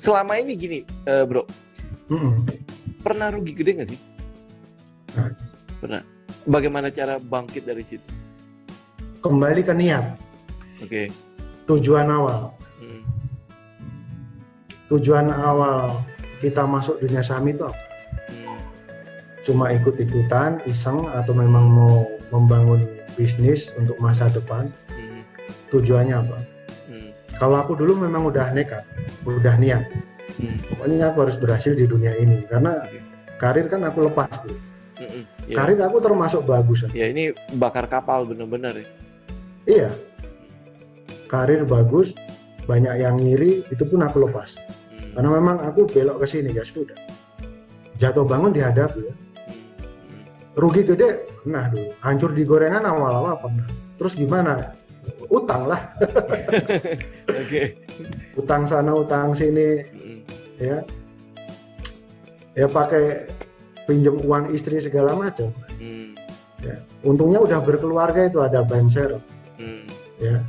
selama ini gini, bro, pernah rugi gede nggak sih? Pernah. Bagaimana cara bangkit dari situ? Kembali ke niat. Oke. Tujuan awal. Tujuan awal kita masuk dunia saham itu apa? Cuma ikut-ikutan, iseng, atau memang mau membangun bisnis untuk masa depan? Tujuannya apa? Kalau aku dulu memang udah nekat, udah niat. Pokoknya aku harus berhasil di dunia ini, karena karir kan aku lepas dulu. Karir aku termasuk bagus. Ya, ini bakar kapal bener-bener ya. Iya. Karir bagus, banyak yang ngiri, itu pun aku lepas. Karena memang aku belok ke sini, ya sudah. Jatuh bangun dihadapi ya. Rugi gede, nah dulu. Hancur di gorengan awal-awal pernah. Terus gimana? Utang lah. Oke. Utang sana, utang sini. Ya. Ya pakai pinjam uang istri segala macam. Ya. Untungnya udah berkeluarga, itu ada banser. Ya.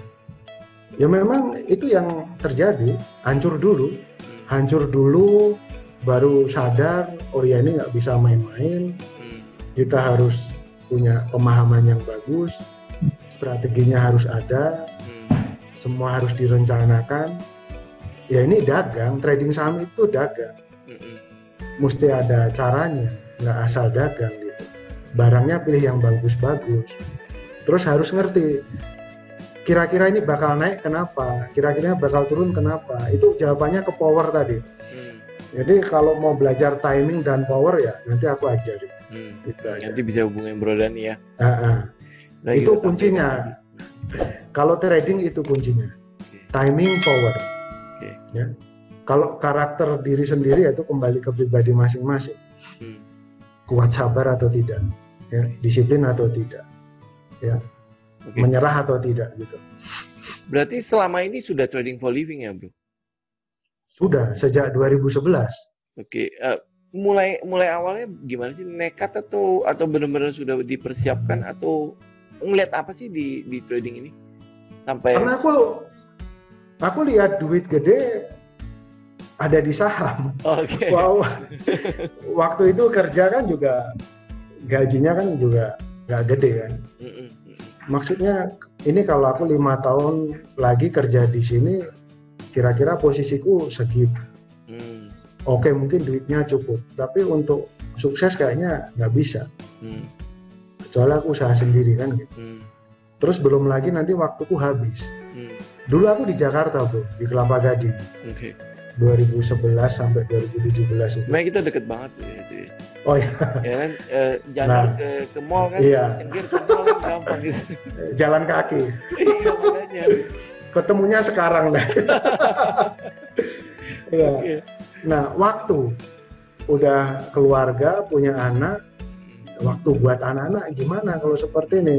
Ya memang itu yang terjadi, hancur dulu, baru sadar, oh ya ini nggak bisa main-main, kita harus punya pemahaman yang bagus, strateginya harus ada, semua harus direncanakan. Ya ini dagang, trading saham itu dagang, mesti ada caranya, nggak asal dagang gitu. Barangnya pilih yang bagus-bagus, terus harus ngerti, kira-kira ini bakal naik kenapa, kira-kira bakal turun kenapa, itu jawabannya ke power tadi. Jadi kalau mau belajar timing dan power ya nanti aku ajarin. Gitu nanti bisa hubungin Bro Dani ya. Nah, itu kuncinya. Kalau trading itu kuncinya, timing, power. Ya. Kalau karakter diri sendiri itu kembali ke pribadi masing-masing. Kuat sabar atau tidak, ya. Disiplin atau tidak, ya. Menyerah atau tidak gitu. Berarti selama ini sudah trading for living ya, Bro? Sudah sejak 2011. Oke. Mulai awalnya gimana sih, nekat atau benar-benar sudah dipersiapkan, atau ngeliat apa sih di trading ini sampai? Karena aku lihat duit gede ada di saham. Oke. Wow. Waktu itu kerja kan juga gajinya kan juga nggak gede kan. Maksudnya ini kalau aku 5 tahun lagi kerja di sini, kira-kira posisiku segitu. Oke, mungkin duitnya cukup, tapi untuk sukses kayaknya nggak bisa. Kecuali aku usaha sendiri kan gitu. Terus belum lagi nanti waktuku habis. Dulu aku di Jakarta, Bro, di Kelapa Gading. 2011 sampai 2017 itu. Sebenarnya kita deket banget ya itu ya. Oh iya. Ya kan, jalan ke mall kan, iya. Ke mall kan gampang gitu. Jalan kaki. Iya, makanya. Ketemunya sekarang dah. Iya. Okay. Nah, waktu udah keluarga, punya anak, waktu buat anak-anak gimana kalau seperti ini?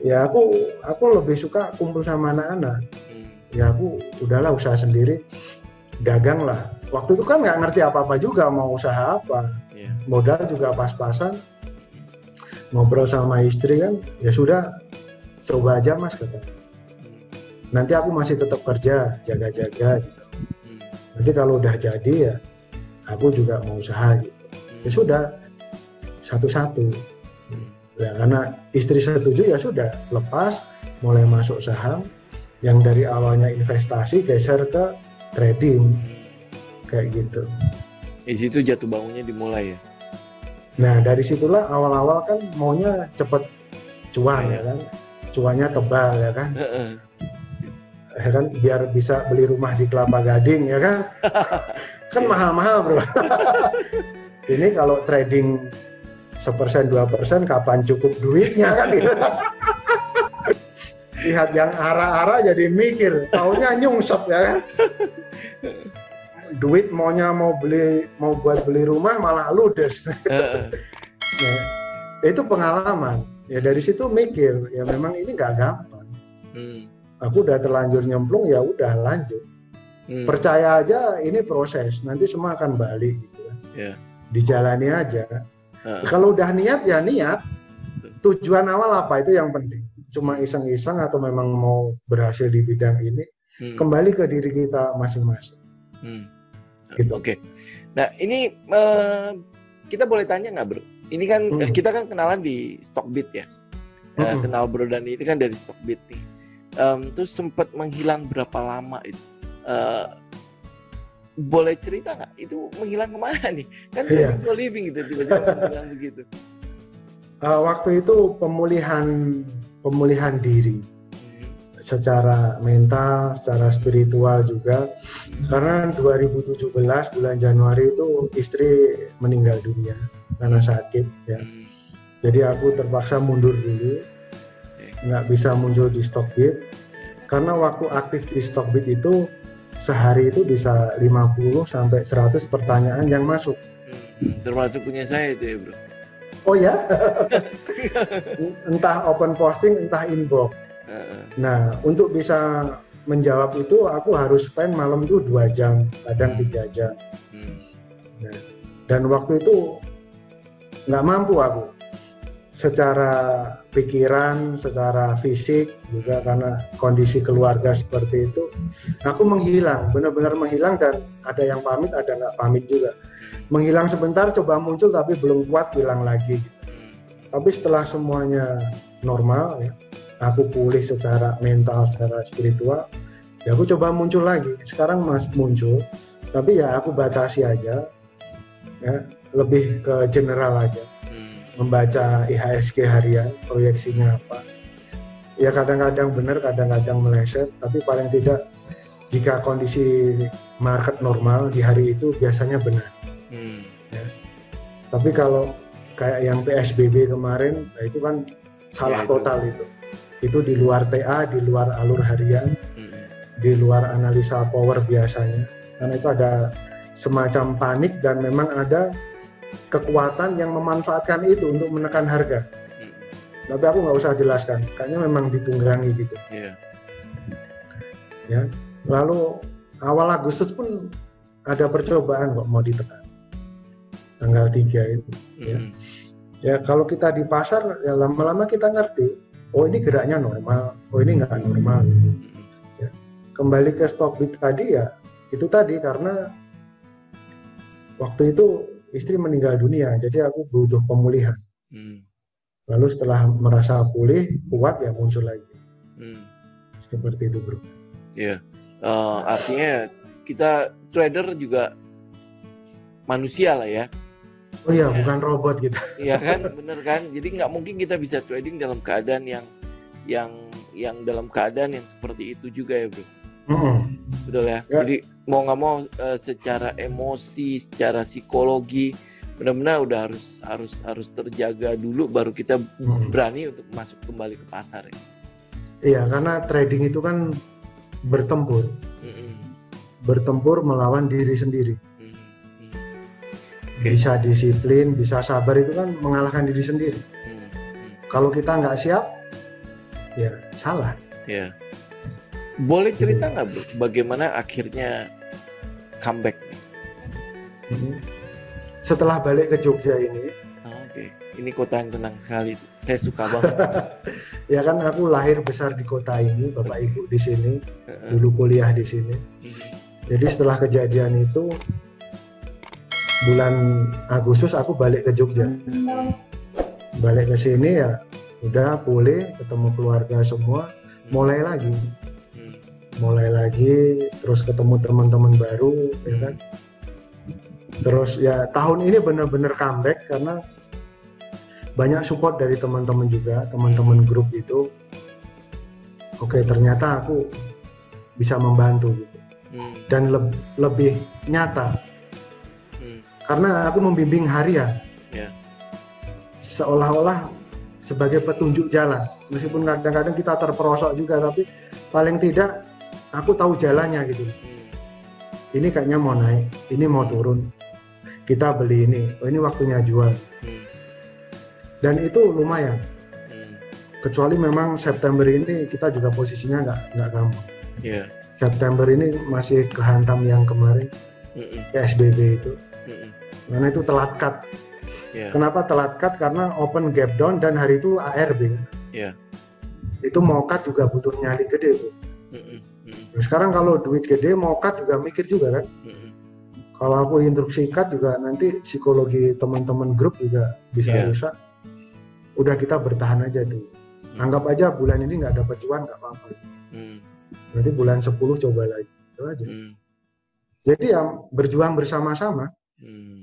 Ya aku lebih suka kumpul sama anak-anak. Ya aku udahlah usaha sendiri, dagang lah. Waktu itu kan nggak ngerti apa-apa juga mau usaha apa. Modal juga pas-pasan. Ngobrol sama istri kan, ya sudah coba aja Mas kata. Nanti aku masih tetap kerja, jaga-jaga gitu. Nanti kalau udah jadi ya aku juga mau usaha gitu. Ya sudah, satu-satu. Ya karena istri setuju ya sudah, lepas mulai masuk saham yang dari awalnya investasi geser ke trading kayak gitu. Di situ jatuh bangunnya dimulai ya. Nah dari situlah awal-awal kan maunya cepet cuan ya kan, cuannya tebal ya kan. Ya kan biar bisa beli rumah di Kelapa Gading ya kan. Kan mahal-mahal bro. Ini kalau trading 1%, 2% kapan cukup duitnya kan gitu. Lihat yang arah-arah jadi mikir, taunya nyungsep ya kan. Duit maunya mau buat beli rumah malah ludes. Ya, itu pengalaman. Ya dari situ mikir, ya memang ini nggak gampang. Aku udah terlanjur nyemplung, ya udah lanjut. Percaya aja ini proses, nanti semua akan balik gitu kan. Dijalani aja. Kalau udah niat ya niat. Tujuan awal apa itu yang penting. Cuma iseng-iseng atau memang mau berhasil di bidang ini, kembali ke diri kita masing-masing. gitu. Oke. Nah ini kita boleh tanya nggak bro? Ini kan kita kan kenalan di Stockbit ya. Kenal Bro Dani itu kan dari Stockbit nih. Terus sempat menghilang berapa lama itu? Boleh cerita nggak? Itu menghilang kemana nih? Kan for living gitu tiba-tiba menghilang begitu. Waktu itu pemulihan diri, secara mental, secara spiritual juga. Karena 2017 bulan Januari itu istri meninggal dunia karena sakit ya. Jadi aku terpaksa mundur dulu, nggak bisa muncul di Stockbit. Karena waktu aktif di Stockbit itu sehari itu bisa 50 sampai 100 pertanyaan yang masuk. Termasuk punya saya itu ya bro. Oh ya? Entah open posting, entah inbox. Nah, untuk bisa menjawab itu aku harus spend malam itu 2 jam, kadang 3 jam. Nah, dan waktu itu nggak mampu aku. Secara pikiran, secara fisik juga karena kondisi keluarga seperti itu, aku menghilang, benar-benar menghilang dan ada yang pamit, ada nggak pamit juga. Menghilang sebentar, coba muncul tapi belum kuat, hilang lagi. Tapi setelah semuanya normal, ya, aku pulih secara mental, secara spiritual, ya aku coba muncul lagi. Sekarang masih muncul, tapi ya aku batasi aja, ya, lebih ke general aja. Membaca IHSG harian, proyeksinya apa. Ya kadang-kadang benar, kadang-kadang meleset, tapi paling tidak jika kondisi market normal di hari itu biasanya benar. Ya. Tapi kalau kayak yang PSBB kemarin, nah itu kan salah total itu. Itu di luar TA, di luar alur harian, di luar analisa power biasanya. Karena itu ada semacam panik dan memang ada kekuatan yang memanfaatkan itu untuk menekan harga. Tapi aku nggak usah jelaskan, kayaknya memang ditunggangi gitu. Ya. Lalu awal Agustus pun ada percobaan kok mau ditekan. Tanggal 3 itu. Ya kalau kita di pasar ya lama-lama kita ngerti, oh ini geraknya normal, oh ini nggak normal. Ya. Kembali ke Stockbit tadi ya, itu tadi karena waktu itu istri meninggal dunia, jadi aku butuh pemulihan. Lalu setelah merasa pulih, kuat ya muncul lagi. Seperti itu bro. Iya, artinya kita trader juga manusia lah ya. Oh iya, bukan robot gitu. Iya kan, bener kan. Jadi nggak mungkin kita bisa trading dalam keadaan yang dalam keadaan yang seperti itu juga ya bro. Betul ya. Jadi mau nggak mau secara emosi, secara psikologi benar-benar udah harus terjaga dulu baru kita berani untuk masuk kembali ke pasar ya. Iya, karena trading itu kan bertempur, bertempur melawan diri sendiri. Bisa disiplin, bisa sabar itu kan mengalahkan diri sendiri. Kalau kita nggak siap, ya salah. Ya. Boleh cerita nggak bro, bagaimana akhirnya comeback? Setelah balik ke Jogja ini. Oke. Ini kota yang tenang sekali, saya suka banget. Ya kan aku lahir besar di kota ini, bapak ibu di sini, dulu kuliah di sini. Jadi setelah kejadian itu, bulan Agustus aku balik ke Jogja. Balik ke sini ya, udah pulih, ketemu keluarga semua, mulai lagi, terus ketemu teman-teman baru, ya kan. Terus ya tahun ini benar-benar comeback karena banyak support dari teman-teman juga, teman-teman grup itu. Oke, ternyata aku bisa membantu gitu. Dan lebih nyata. Karena aku membimbing harian. Seolah-olah sebagai petunjuk jalan. Meskipun kadang-kadang kita terperosok juga, tapi paling tidak aku tahu jalannya gitu. Ini kayaknya mau naik, ini mau turun. Kita beli ini, oh ini waktunya jual. Dan itu lumayan. Kecuali memang September ini kita juga posisinya nggak gampang. September ini masih kehantam yang kemarin, PSBB itu. Karena itu telat cut. Kenapa telat cut? Karena open gap down dan hari itu ARB. Itu mau cut juga butuh nyali gede tuh. Nah, sekarang kalau duit gede mau cut juga mikir juga kan. Kalau aku instruksi cut juga nanti psikologi teman-teman grup juga bisa rusak. Udah kita bertahan aja dulu. Anggap aja bulan ini nggak dapat cuan nggak apa-apa. Nanti bulan 10 coba lagi. Itu aja. Jadi ya berjuang bersama-sama,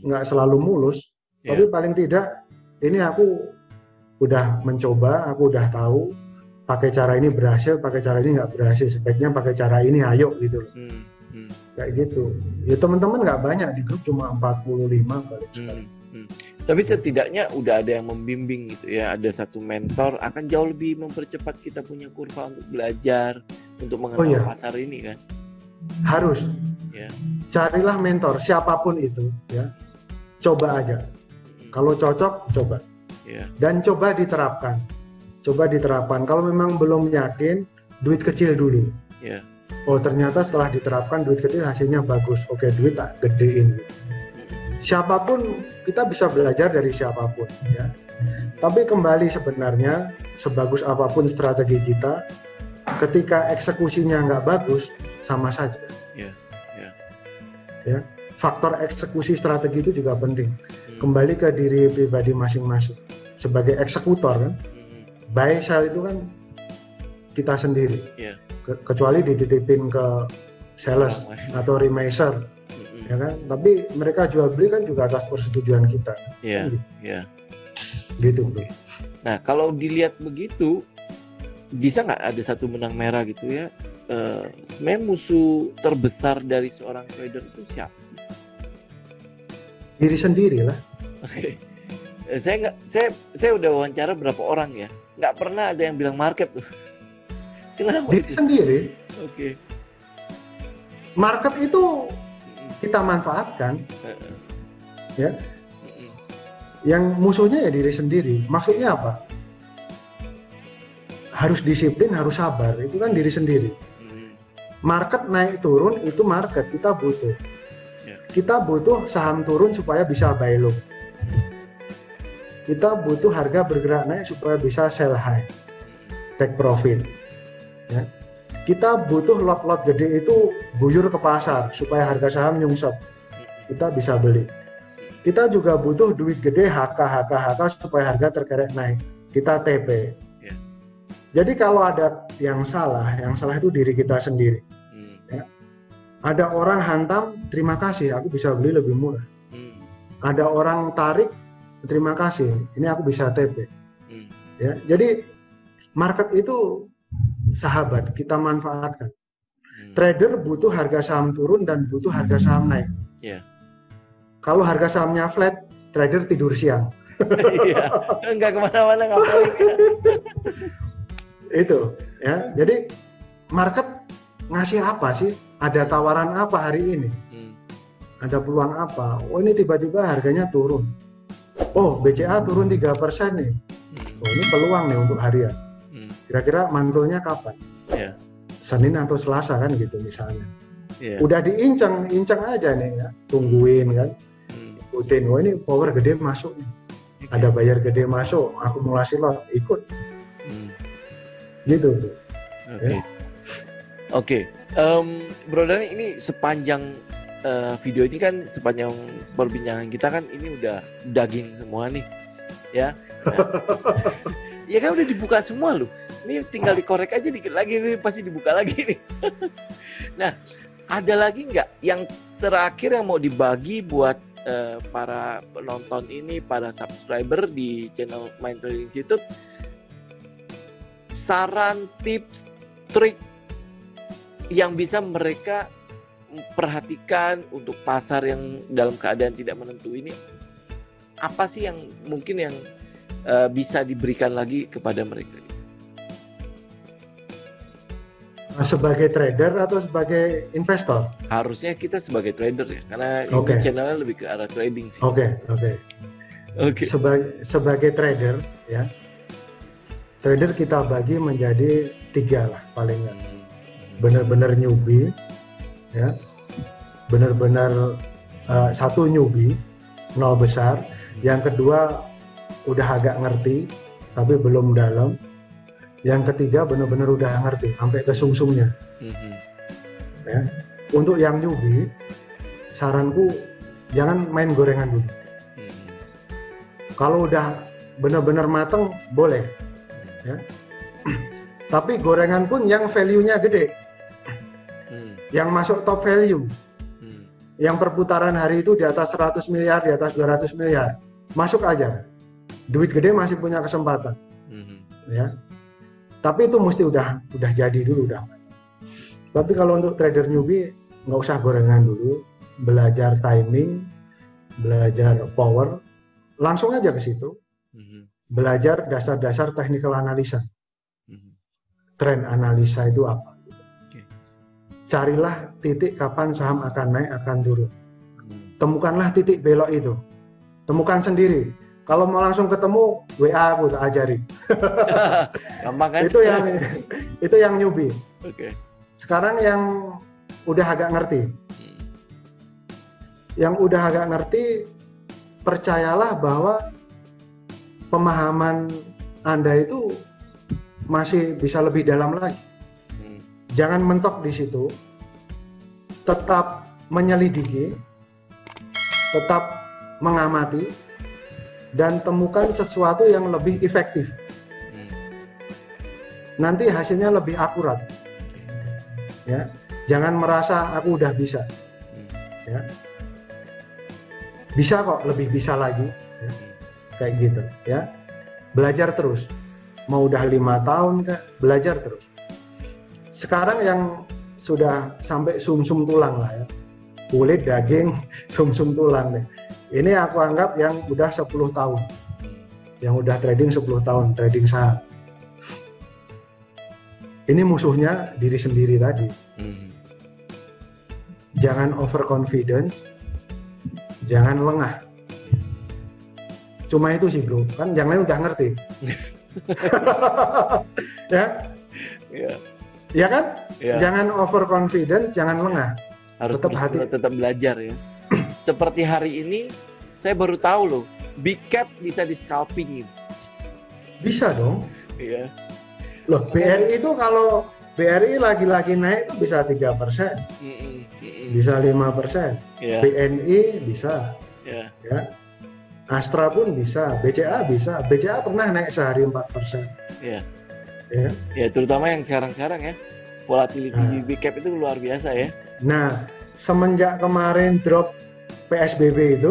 nggak selalu mulus. Tapi paling tidak ini aku udah mencoba, aku udah tahu pakai cara ini berhasil, pakai cara ini nggak berhasil. Sebaiknya pakai cara ini, ayo gitu. Kayak gitu. Ya teman-teman nggak banyak di grup, cuma 45 paling sekali. Tapi setidaknya udah ada yang membimbing gitu ya, ada satu mentor akan jauh lebih mempercepat kita punya kurva untuk belajar, untuk mengenal pasar ini kan. Harus. Carilah mentor siapapun itu ya. Coba aja. Kalau cocok coba. Dan coba diterapkan. Kalau memang belum yakin, duit kecil dulu. Oh ternyata setelah diterapkan duit kecil hasilnya bagus. Oke, duit tak gedein gitu. Siapapun kita bisa belajar dari siapapun ya. Tapi kembali sebenarnya sebagus apapun strategi kita, ketika eksekusinya nggak bagus sama saja. Ya, faktor eksekusi strategi itu juga penting. Kembali ke diri pribadi masing-masing. Sebagai eksekutor kan, buy sell itu kan kita sendiri. Kecuali dititipin ke sales atau remiser. Ya kan? Tapi mereka jual beli kan juga atas persetujuan kita. Gitu. Nah, kalau dilihat begitu, bisa nggak ada satu benang merah gitu ya? Sebenarnya musuh terbesar dari seorang trader itu siapa sih? Diri sendiri lah. Oke. Saya udah wawancara berapa orang ya, nggak pernah ada yang bilang market tuh. Kenapa? Diri sendiri. Oke. Market itu kita manfaatkan, ya. Yang musuhnya ya diri sendiri. Maksudnya apa? Harus disiplin, harus sabar. Itu kan diri sendiri. Market naik turun itu market kita butuh. Kita butuh saham turun supaya bisa buy low. Kita butuh harga bergerak naik supaya bisa sell high, take profit. Ya. Kita butuh lot-lot gede itu buyur ke pasar supaya harga saham nyungsep. Kita bisa beli. Kita juga butuh duit gede HK supaya harga terkerek naik. Kita TP. Jadi kalau ada yang salah itu diri kita sendiri. Ya. Ada orang hantam, terima kasih, aku bisa beli lebih murah. Ada orang tarik, terima kasih, ini aku bisa TP. Ya. Jadi market itu sahabat, kita manfaatkan. Trader butuh harga saham turun dan butuh harga saham naik. Kalau harga sahamnya flat, trader tidur siang. Enggak kemana-mana ngapain. Itu ya, jadi market ngasih apa sih? Ada tawaran apa hari ini? Ada peluang apa? Oh ini tiba-tiba harganya turun. Oh BCA turun 3% nih. Oh ini peluang nih untuk harian. Kira-kira mantulnya kapan? Senin atau Selasa kan gitu misalnya. Udah diincang aja nih ya, tungguin kan. Ikutin, oh ini power gede masuk nih. Ada bayar gede masuk, akumulasi lot, ikut. Gitu. Oke. Bro Dhani, ini sepanjang video ini kan, sepanjang perbincangan kita kan ini udah daging semua nih, ya. Ya kan udah dibuka semua loh. Ini tinggal dikorek aja dikit lagi, ini pasti dibuka lagi nih. Nah, ada lagi nggak yang terakhir yang mau dibagi buat para penonton ini, para subscriber di channel Mind Trading Institute? Saran, tips, trik yang bisa mereka perhatikan untuk pasar yang dalam keadaan tidak menentu ini, apa sih yang mungkin yang bisa diberikan lagi kepada mereka? Sebagai trader atau sebagai investor? Harusnya kita sebagai trader ya, karena ini channelnya lebih ke arah trading sih. Oke. Sebagai trader ya, trader kita bagi menjadi 3 lah palingan. Benar-benar newbie, ya, benar-benar satu newbie, nol besar. Yang kedua udah agak ngerti, tapi belum dalam. Yang ketiga benar-benar udah ngerti, sampai ke sumsumnya. Ya. Untuk yang newbie, saranku jangan main gorengan dulu. Kalau udah benar-benar mateng boleh, ya. Tapi gorengan pun yang value-nya gede, yang masuk top value, yang perputaran hari itu di atas 100 miliar, di atas 200 miliar, masuk aja. Duit gede masih punya kesempatan, ya. Tapi itu mesti udah jadi dulu, udah. Tapi kalau untuk trader newbie nggak usah gorengan dulu, belajar timing, belajar power, langsung aja ke situ. Belajar dasar-dasar technical analisa. Trend analisa itu apa? Carilah titik kapan saham akan naik, akan turun. Temukanlah titik belok itu. Temukan sendiri. Kalau mau langsung ketemu, WA aku tak ajari. Gampang kan? Itu yang newbie. Okay. Sekarang yang udah agak ngerti. Yang udah agak ngerti, percayalah bahwa pemahaman Anda itu masih bisa lebih dalam lagi. Jangan mentok di situ. Tetap menyelidiki, tetap mengamati, dan temukan sesuatu yang lebih efektif. Nanti hasilnya lebih akurat. Ya, jangan merasa aku udah bisa. Ya. Bisa kok, lebih bisa lagi. Ya. Kayak gitu, ya. Belajar terus. Mau udah 5 tahun Kak, belajar terus. Sekarang yang sudah sampai sumsum tulang lah ya. Kulit, daging, sumsum tulang nih. Ini aku anggap yang udah 10 tahun. Yang udah trading 10 tahun, trading saham. Ini musuhnya diri sendiri tadi. Jangan overconfidence, jangan lengah. Cuma itu sih bro, kan yang lain udah ngerti. Ya, ya kan? Ya. Jangan overconfidence, jangan lengah. Harus tetap belajar ya. Seperti hari ini, saya baru tahu loh, big cap bisa di scalping. Bisa dong. Iya. Loh, BRI itu kalau BRI lagi-lagi naik itu bisa 3%, bisa 5%, BNI bisa, ya. Astra pun bisa, BCA bisa, BCA pernah naik sehari 4%. Iya. Ya, terutama yang sekarang-sekarang ya, volatility di big cap itu luar biasa ya. Nah, semenjak kemarin drop PSBB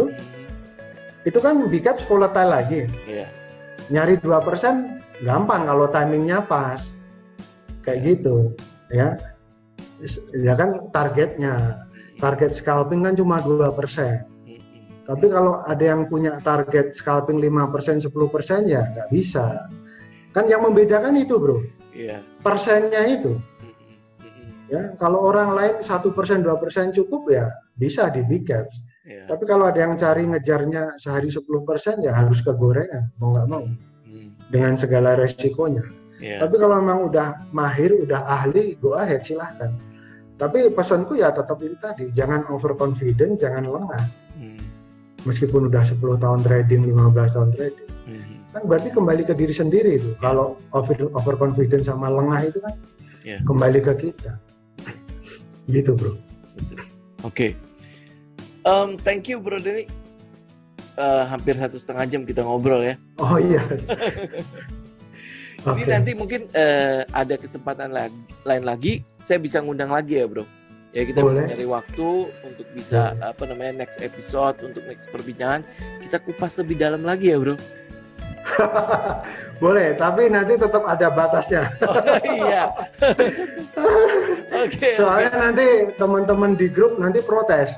itu kan big cap volatile lagi. Iya. Nyari 2% gampang kalau timingnya pas. Kayak gitu, ya. Ya kan target scalping kan cuma 2%. Tapi kalau ada yang punya target scalping 5%, 10% ya nggak bisa. Kan yang membedakan itu bro, persennya itu. Ya, kalau orang lain 1%, 2% cukup ya bisa di big caps. Tapi kalau ada yang cari ngejarnya sehari 10% ya harus ke gorengan, mau nggak mau. Dengan segala resikonya. Tapi kalau memang udah mahir, udah ahli, go ahead silahkan. Tapi pesanku ya tetap itu tadi, jangan overconfident, jangan lengah. Meskipun udah 10 tahun trading, 15 tahun trading. Kan berarti kembali ke diri sendiri itu. Kalau overconfident sama lengah itu kan kembali ke kita. Gitu bro. Oke. Thank you bro Denny. Hampir 1,5 jam kita ngobrol ya. Oh iya. Ini nanti mungkin ada kesempatan lain lagi, saya bisa ngundang lagi ya bro. Ya kita bisa cari waktu untuk bisa next episode, untuk next perbincangan kita kupas lebih dalam lagi ya bro. Boleh, tapi nanti tetap ada batasnya. Oh, iya. Soalnya nanti teman-teman di grup nanti protes.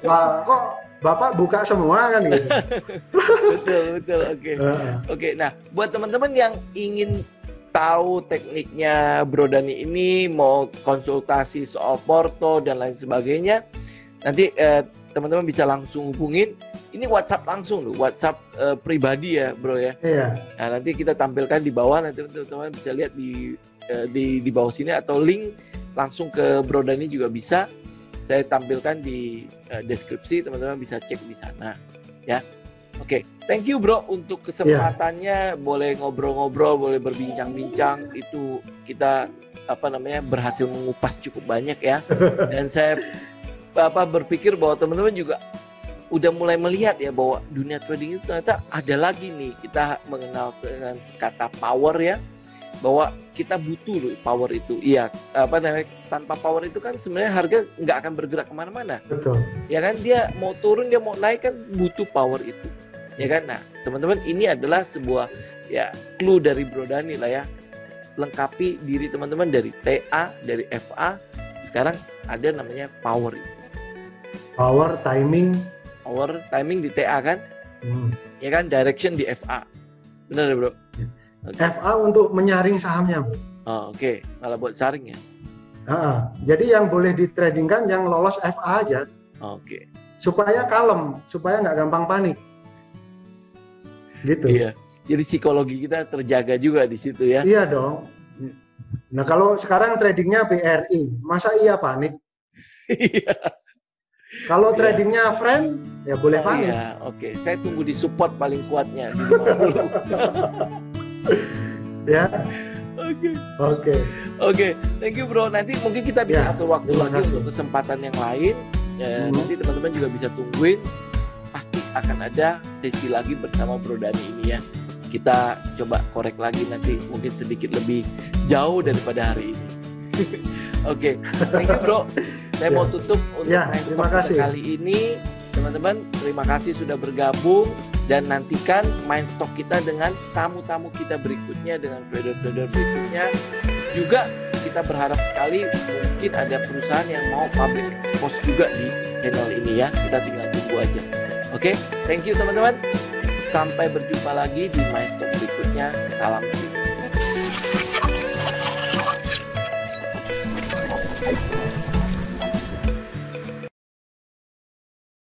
Wah, kok Bapak buka semua kan gitu. Betul. Oke. Nah, buat teman-teman yang ingin tahu tekniknya Bro Dhani ini, mau konsultasi soal porto dan lain sebagainya, nanti teman-teman bisa langsung hubungin. Ini WhatsApp langsung loh, WhatsApp pribadi ya bro ya. Iya. Nah nanti kita tampilkan di bawah, nanti teman-teman bisa lihat di bawah sini, atau link langsung ke Bro Dhani juga bisa. Saya tampilkan di deskripsi, teman-teman bisa cek di sana ya. Oke, thank you bro untuk kesempatannya, boleh ngobrol-ngobrol, boleh berbincang-bincang, itu kita berhasil mengupas cukup banyak ya. Dan saya berpikir bahwa teman-teman juga udah mulai melihat ya bahwa dunia trading itu ternyata ada lagi nih, kita mengenal dengan kata power ya, bahwa kita butuh loh power itu. Iya, tanpa power itu kan sebenarnya harga nggak akan bergerak kemana-mana. Betul. Ya kan, dia mau turun, dia mau naik kan butuh power itu. Ya kan, nah teman-teman ini adalah sebuah ya clue dari Bro Dani lah ya. Lengkapi diri teman-teman dari TA, dari FA, sekarang ada namanya power itu. Power, timing di TA kan, ya kan, direction di FA, benar ya bro? Okay. FA untuk menyaring sahamnya, bro. Oh, oke. Malah buat saring ya? Jadi yang boleh ditradingkan yang lolos FA aja. Oke. Supaya kalem, supaya nggak gampang panik. Gitu. Iya. Jadi psikologi kita terjaga juga di situ ya? Iya dong. Nah kalau sekarang tradingnya BRI, masa iya panik? Iya. Kalau tradingnya frame, ya boleh panik. Iya, oke. Saya tunggu di support paling kuatnya. Ya. Oke. Thank you bro. Nanti mungkin kita bisa atur waktu lagi untuk kesempatan yang lain. Nanti teman-teman juga bisa tungguin. Pasti akan ada sesi lagi bersama Bro Dani ini ya. Kita coba korek lagi nanti mungkin sedikit lebih jauh daripada hari ini. Oke. Thank you bro. Saya mau tutup untuk Mindstock kali ini. Teman-teman, terima kasih sudah bergabung dan nantikan Mindstock kita dengan tamu-tamu kita berikutnya, dengan trader-trader berikutnya. Juga kita berharap sekali mungkin ada perusahaan yang mau public expose juga di channel ini ya. Kita tinggal tunggu aja. Oke, thank you teman-teman. Sampai berjumpa lagi di Mindstock berikutnya. Salam.